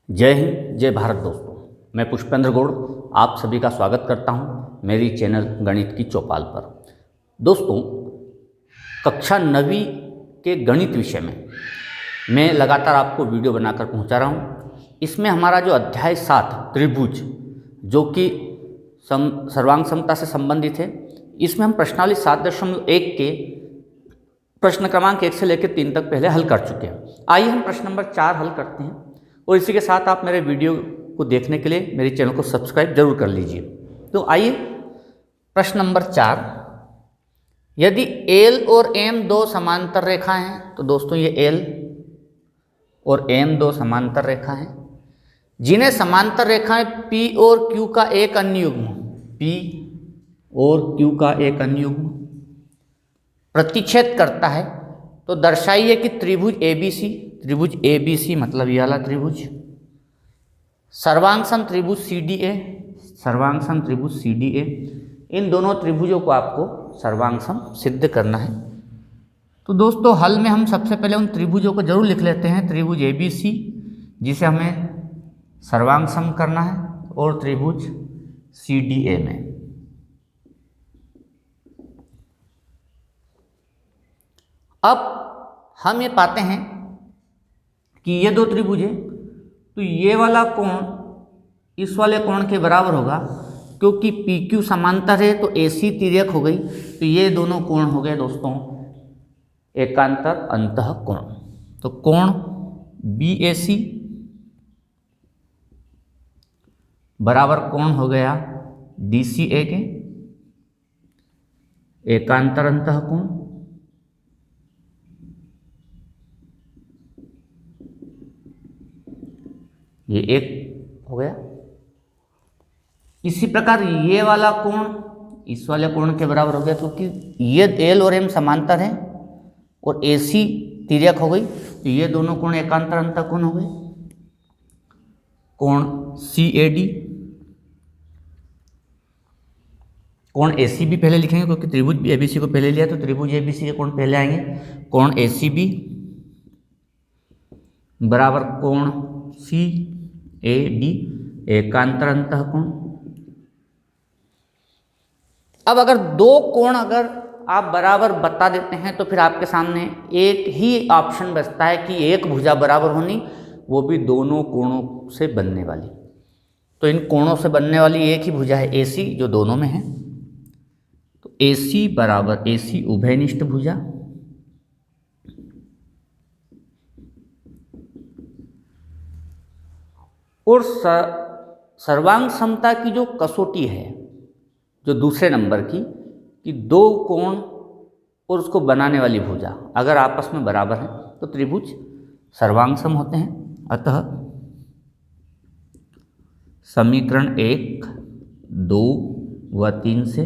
जय हिंद, जय भारत दोस्तों। मैं पुष्पेंद्र गौड़ आप सभी का स्वागत करता हूं मेरी चैनल गणित की चौपाल पर। दोस्तों, कक्षा 9वीं के गणित विषय में मैं लगातार आपको वीडियो बनाकर पहुंचा रहा हूं। इसमें हमारा जो अध्याय 7 त्रिभुज, जो कि सर्वांग समता से संबंधित है, इसमें हम प्रश्नावली 7.1 के प्रश्न क्रमांक 1 से लेकर 3 तक पहले हल कर चुके हैं। आइए हम प्रश्न नंबर 4 हल करते हैं। और इसी के साथ आप मेरे वीडियो को देखने के लिए मेरे चैनल को सब्सक्राइब जरूर कर लीजिए। तो आइए प्रश्न नंबर 4, यदि L और M दो समांतर रेखा हैं, तो दोस्तों ये L और M दो समांतर रेखा हैं जिन्हें समांतर रेखाएं P और Q का एक अन्य युग्म, P और Q का एक अन्य युग्म प्रतिच्छेद करता है, तो दर्शाइए कि त्रिभुज ABC मतलब ये वाला त्रिभुज, सर्वांग त्रिभुज CDA, इन दोनों त्रिभुजों को आपको सर्वांग सिद्ध करना है। तो दोस्तों, हल में हम सबसे पहले उन त्रिभुजों को जरूर लिख लेते हैं। त्रिभुज ABC जिसे हमें सर्वांग करना है, और त्रिभुज CDA में अब हम ये पाते हैं कि ये दो त्रिभुज है, तो ये वाला कोण इस वाले कोण के बराबर होगा, क्योंकि PQ समांतर है तो AC तिर्यक हो गई, तो ये दोनों कोण हो गए दोस्तों एकांतर अंतः कोण। तो कोण BAC बराबर कोण हो गया DCA के एकांतर अंतः कोण। ये एक हो गया। इसी प्रकार ये वाला कोण इस वाले कोण के बराबर हो गया, क्योंकि ये L और M समांतर हैं और AC तिर्यक हो गई, तो ये दोनों कोण एकांतर अंतः कोण हो गए। कोण CAD, कोण AC भी पहले लिखेंगे क्योंकि त्रिभुज ABC को पहले लिया, तो त्रिभुज ABC के कोण पहले आएंगे। कोण ACB बराबर कोण CAD एकांतर अंतः कोण। अब अगर दो कोण अगर आप बराबर बता देते हैं, तो फिर आपके सामने एक ही ऑप्शन बचता है कि एक भुजा बराबर होनी, वो भी दोनों कोणों से बनने वाली। तो इन कोणों से बनने वाली एक ही भुजा है AC, जो दोनों में है। तो AC बराबर AC उभयनिष्ठ भुजा, और सर्वांग समता की जो कसौटी है, जो दूसरे नंबर की, कि दो कोण और उसको बनाने वाली भुजा अगर आपस में बराबर है तो त्रिभुज सर्वांग सम होते हैं। अतः समीकरण 1, 2 व 3 से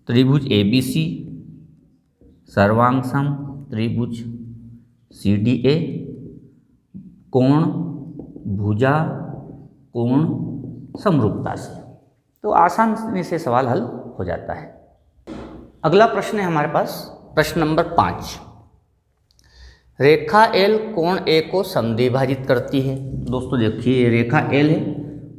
त्रिभुज ABC सर्वांग सम त्रिभुज CDA कोण भुजा कोण समरूपता से, तो आसानी से सवाल हल हो जाता है। अगला प्रश्न है हमारे पास, प्रश्न नंबर 5, रेखा L कोण A को समद्विभाजित करती है। दोस्तों देखिए, रेखा L है,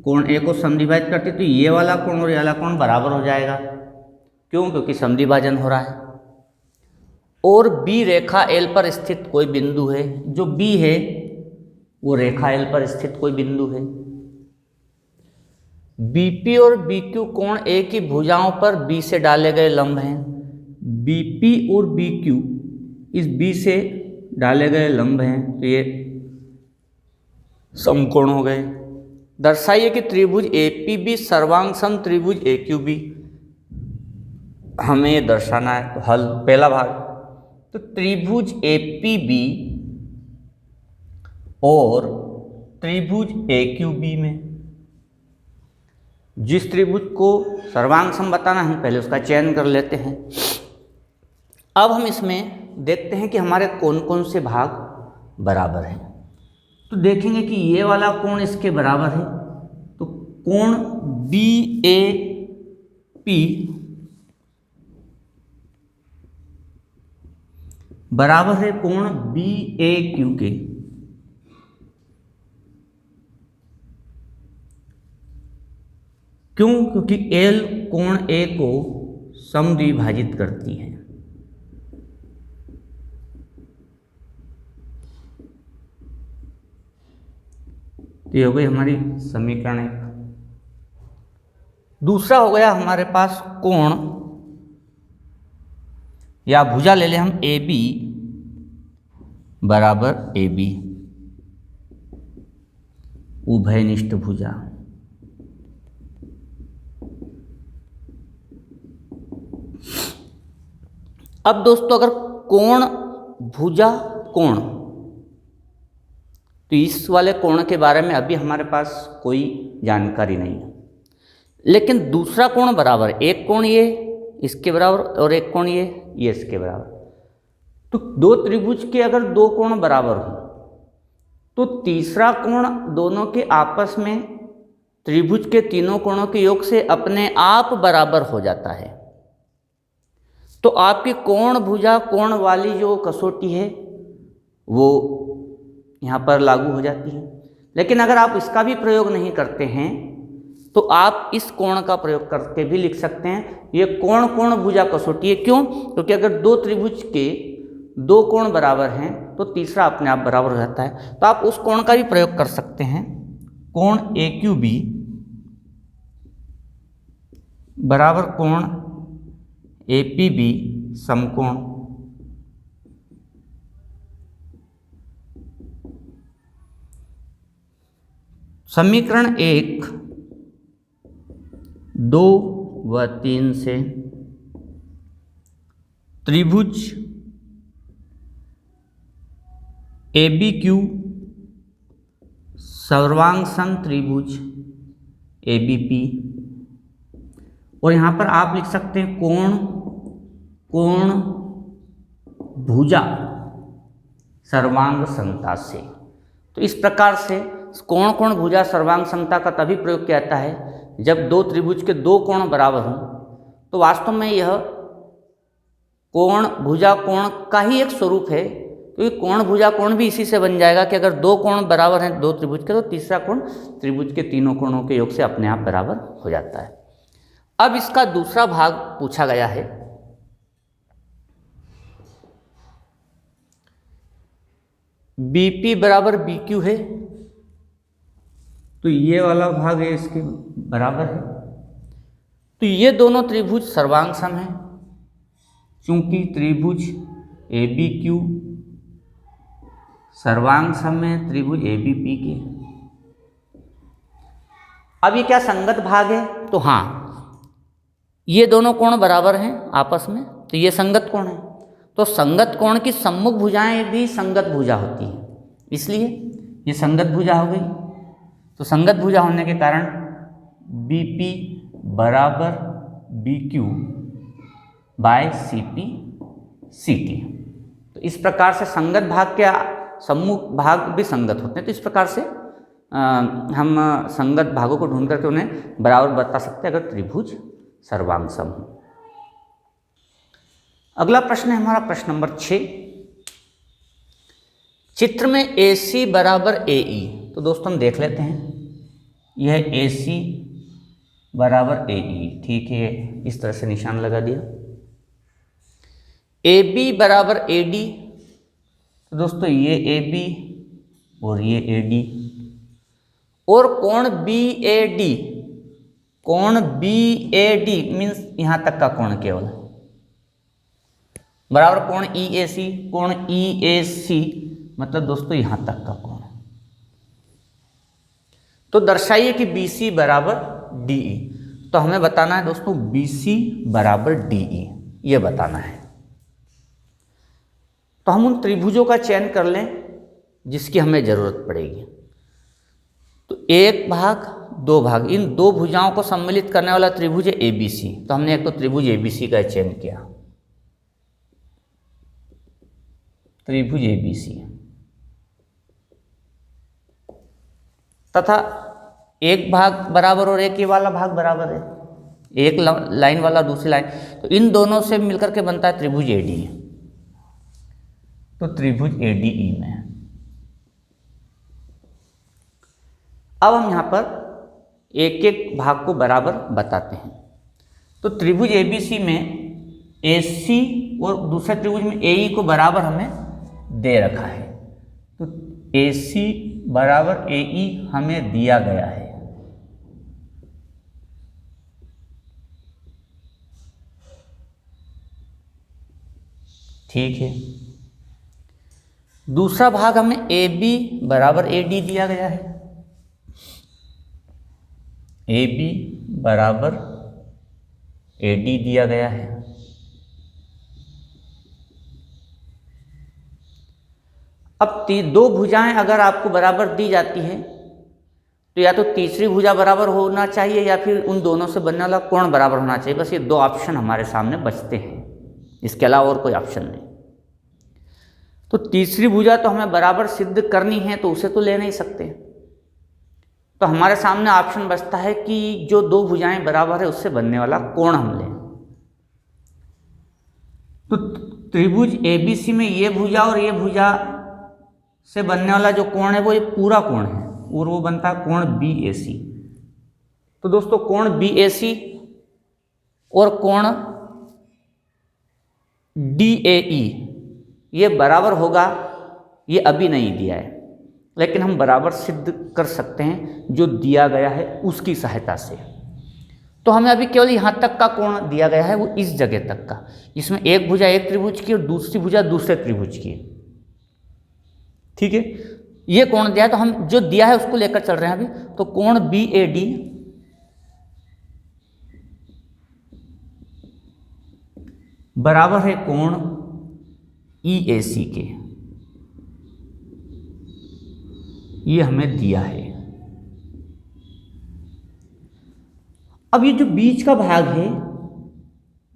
कोण A को समद्विभाजित करती है, तो ये वाला कोण और ये वाला कोण बराबर हो जाएगा। क्यों? क्योंकि समद्विभाजन हो रहा है। और B रेखा L पर स्थित कोई बिंदु है, जो B है वो रेखा L पर स्थित कोई बिंदु है। BP और BQ कोण A की भुजाओं पर B से डाले गए लंब हैं। BP और BQ इस B से डाले गए लंब हैं, तो ये समकोण हो गए। दर्शाइए कि त्रिभुज APB सर्वांग सम त्रिभुज AQB। हमें ये दर्शाना है। तो हल, पहला भाग, तो त्रिभुज APB और त्रिभुज AQB में जिस त्रिभुज को सर्वांग सम बताना है, पहले उसका चयन कर लेते हैं। अब हम इसमें देखते हैं कि हमारे कौन कौन से भाग बराबर हैं। तो देखेंगे कि ये वाला कोण इसके बराबर है, तो कोण BAP बराबर है कोण BAQ के। क्यों? क्योंकि एल कोण ए को समद्विभाजित करती है। तो ये हो गई हमारी समीकरण एक। दूसरा हो गया हमारे पास कोण या भुजा ले लें हम ए बी बराबर ए बी, उभयनिष्ठ भुजा। अब दोस्तों अगर कोण भुजा कोण, तो इस वाले कोण के बारे में अभी हमारे पास कोई जानकारी नहीं है, लेकिन दूसरा कोण बराबर, एक कोण ये इसके बराबर और एक कोण ये इसके बराबर। तो दो त्रिभुज के अगर दो कोण बराबर हो तो तीसरा कोण दोनों के आपस में त्रिभुज के तीनों कोणों के योग से अपने आप बराबर हो जाता है। तो आपकी कोण भुजा कोण वाली जो कसौटी है वो यहाँ पर लागू हो जाती है। लेकिन अगर आप इसका भी प्रयोग नहीं करते हैं तो आप इस कोण का प्रयोग करके भी लिख सकते हैं। ये कोण कोण भुजा कसौटी है। क्यों? क्योंकि अगर दो त्रिभुज के दो कोण बराबर हैं तो तीसरा अपने आप बराबर हो जाता है। तो आप उस कोण का भी प्रयोग कर सकते हैं। कोण ए क्यू बी बराबर कोण ए पी बी समकोण। समीकरण 1 2 व 3 से त्रिभुज ए बी क्यू सर्वांग सम त्रिभुज ए बी पी, और यहाँ पर आप लिख सकते हैं कोण कोण भुजा सर्वांग समता से। तो इस प्रकार से कोण कोण भुजा सर्वांग समता का तभी प्रयोग किया जाता है जब दो त्रिभुज के दो कोण बराबर हों। तो वास्तव में यह कोण भुजा कोण का ही एक स्वरूप है, क्योंकि कोण भुजा कोण भी इसी से बन जाएगा कि अगर दो कोण बराबर हैं दो त्रिभुज के तो तीसरा कोण त्रिभुज के तीनों कोणों के योग से अपने आप बराबर हो जाता है। अब इसका दूसरा भाग पूछा गया है। बीपी बराबर बी क्यू है, तो ये वाला भाग है इसके बराबर है। तो ये दोनों त्रिभुज सर्वांग सम है, चूंकि त्रिभुज ए बी क्यू सर्वांग सम है त्रिभुज ए बी पी के। अब ये क्या संगत भाग है? तो हाँ, ये दोनों कोण बराबर हैं आपस में, तो ये संगत कोण है। तो संगत कोण की सम्मुख भुजाएं भी संगत भुजा होती हैं, इसलिए ये संगत भुजा हो गई। तो संगत भुजा होने के कारण बी पी बराबर B Q by C P C T. तो इस प्रकार से संगत भाग के सम्मुख भाग भी संगत होते हैं। तो इस प्रकार से हम संगत भागों को ढूंढ करके उन्हें बराबर बता सकते हैं अगर त्रिभुज सर्वांग सम हो। अगला प्रश्न है हमारा प्रश्न नंबर 6। चित्र में ए सी बराबर ए ई। तो दोस्तों हम देख लेते हैं, यह ए सी बराबर ए ई, ठीक है, इस तरह से निशान लगा दिया। ए बी बराबर ए डी, तो दोस्तों ये ए बी और ये ए डी, और कोण बी ए डी, कोण बी ए डी मीन्स यहां तक का कोण केवल बराबर कोण ई ए सी, कोण ई ए सी मतलब दोस्तों यहां तक का कोण। तो दर्शाइए कि बी सी बराबर डी ई। तो हमें बताना है दोस्तों बी सी बराबर डी ई, ये बताना है। तो हम उन त्रिभुजों का चयन कर लें जिसकी हमें जरूरत पड़ेगी। तो एक भाग दो भाग, इन दो भुजाओं को सम्मिलित करने वाला त्रिभुज है ए बी सी। तो हमने एक तो त्रिभुज ए बी सी का चयन किया, त्रिभुज ए बी सी, तथा एक भाग बराबर और एक ये वाला भाग बराबर है, एक लाइन वाला दूसरी लाइन, तो इन दोनों से मिलकर के बनता है त्रिभुज ए डी। तो त्रिभुज ए डी ई में अब हम यहां पर एक एक भाग को बराबर बताते हैं। तो त्रिभुज ABC में AC और दूसरे त्रिभुज में AE को बराबर हमें दे रखा है। तो AC बराबर AE हमें दिया गया है। ठीक है। दूसरा भाग हमें AB बराबर AD दिया गया है। AB बराबर AD दिया गया है। अब दो भुजाएं अगर आपको बराबर दी जाती है तो या तो तीसरी भुजा बराबर होना चाहिए या फिर उन दोनों से बनने वाला कोण बराबर होना चाहिए। बस ये दो ऑप्शन हमारे सामने बचते हैं, इसके अलावा और कोई ऑप्शन नहीं। तो तीसरी भुजा तो हमें बराबर सिद्ध करनी है, तो उसे तो ले नहीं सकते। तो हमारे सामने ऑप्शन बचता है कि जो दो भुजाएं बराबर है उससे बनने वाला कोण हम लें। तो त्रिभुज ABC में ये भुजा और ये भुजा से बनने वाला जो कोण है वो ये पूरा कोण है और वो बनता है कोण BAC। तो दोस्तों कोण BAC और कोण DAE ये बराबर होगा, ये अभी नहीं दिया है, लेकिन हम बराबर सिद्ध कर सकते हैं जो दिया गया है उसकी सहायता से। तो हमें अभी केवल यहाँ तक का कोण दिया गया है, वो इस जगह तक का, इसमें एक भुजा एक त्रिभुज की और दूसरी भुजा दूसरे त्रिभुज की। ठीक है, ये कोण दिया है तो हम जो दिया है उसको लेकर चल रहे हैं अभी। तो कोण BAD बराबर है कोण EAC के, ये हमें दिया है। अब ये जो बीच का भाग है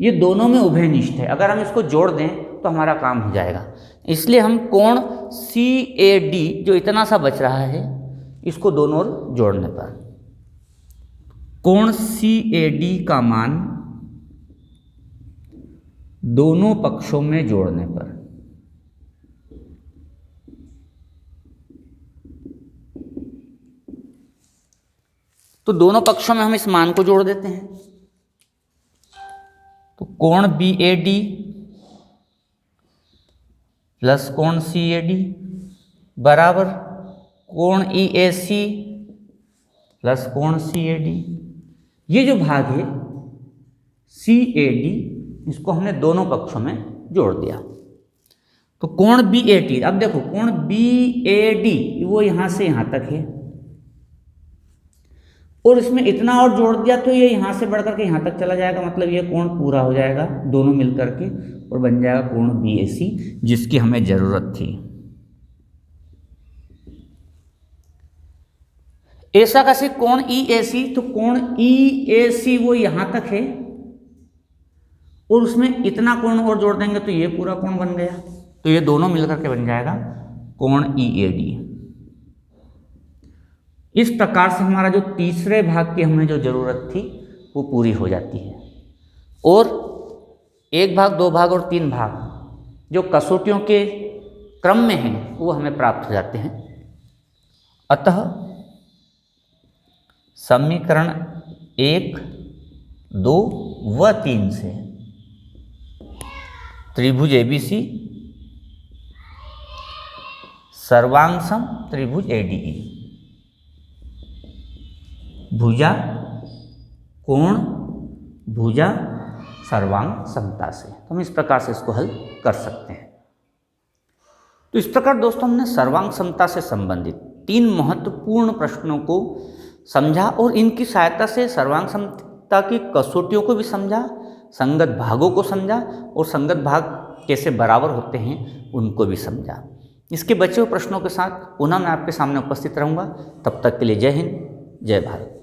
ये दोनों में उभयनिष्ठ है, अगर हम इसको जोड़ दें तो हमारा काम हो जाएगा। इसलिए हम कोण CAD जो इतना सा बच रहा है इसको दोनों ओर जोड़ने पर कोण CAD का मान दोनों पक्षों में जोड़ने पर तो दोनों पक्षों में हम इस मान को जोड़ देते हैं। तो कोण BAD प्लस कोण CAD बराबर कोण EAC प्लस कोण CAD। ये जो भाग है CAD इसको हमने दोनों पक्षों में जोड़ दिया। तो कोण BAD, अब देखो कोण BAD वो यहां से यहां तक है और इसमें इतना और जोड़ दिया तो ये यहां से बढ़कर के यहां तक चला जाएगा, मतलब ये कोण पूरा हो जाएगा दोनों मिलकर के और बन जाएगा कोण BAC जिसकी हमें जरूरत थी। ऐसा कैसे कोण EAC, तो कोण EAC वो यहां तक है और उसमें इतना कोण और जोड़ देंगे तो ये पूरा कोण बन गया, तो ये दोनों मिलकर के बन जाएगा कोण EAD। इस प्रकार से हमारा जो तीसरे भाग की हमें जो जरूरत थी वो पूरी हो जाती है और एक भाग, दो भाग और तीन भाग जो कसौटियों के क्रम में हैं वो हमें प्राप्त हो जाते हैं। अतः समीकरण 1, 2 व 3 से त्रिभुज ABC सर्वांग त्रिभुज ADE, भुजा कोण भुजा सर्वांग समता से, तो हम इस प्रकार से इसको हल कर सकते हैं। तो इस प्रकार दोस्तों हमने सर्वांग समता से संबंधित 3 महत्वपूर्ण प्रश्नों को समझा और इनकी सहायता से सर्वांग समता की कसौटियों को भी समझा, संगत भागों को समझा और संगत भाग कैसे बराबर होते हैं उनको भी समझा। इसके बचे हुए प्रश्नों के साथ पुनः मैं आपके सामने उपस्थित रहूँगा। तब तक के लिए जय हिंद, जय भारत।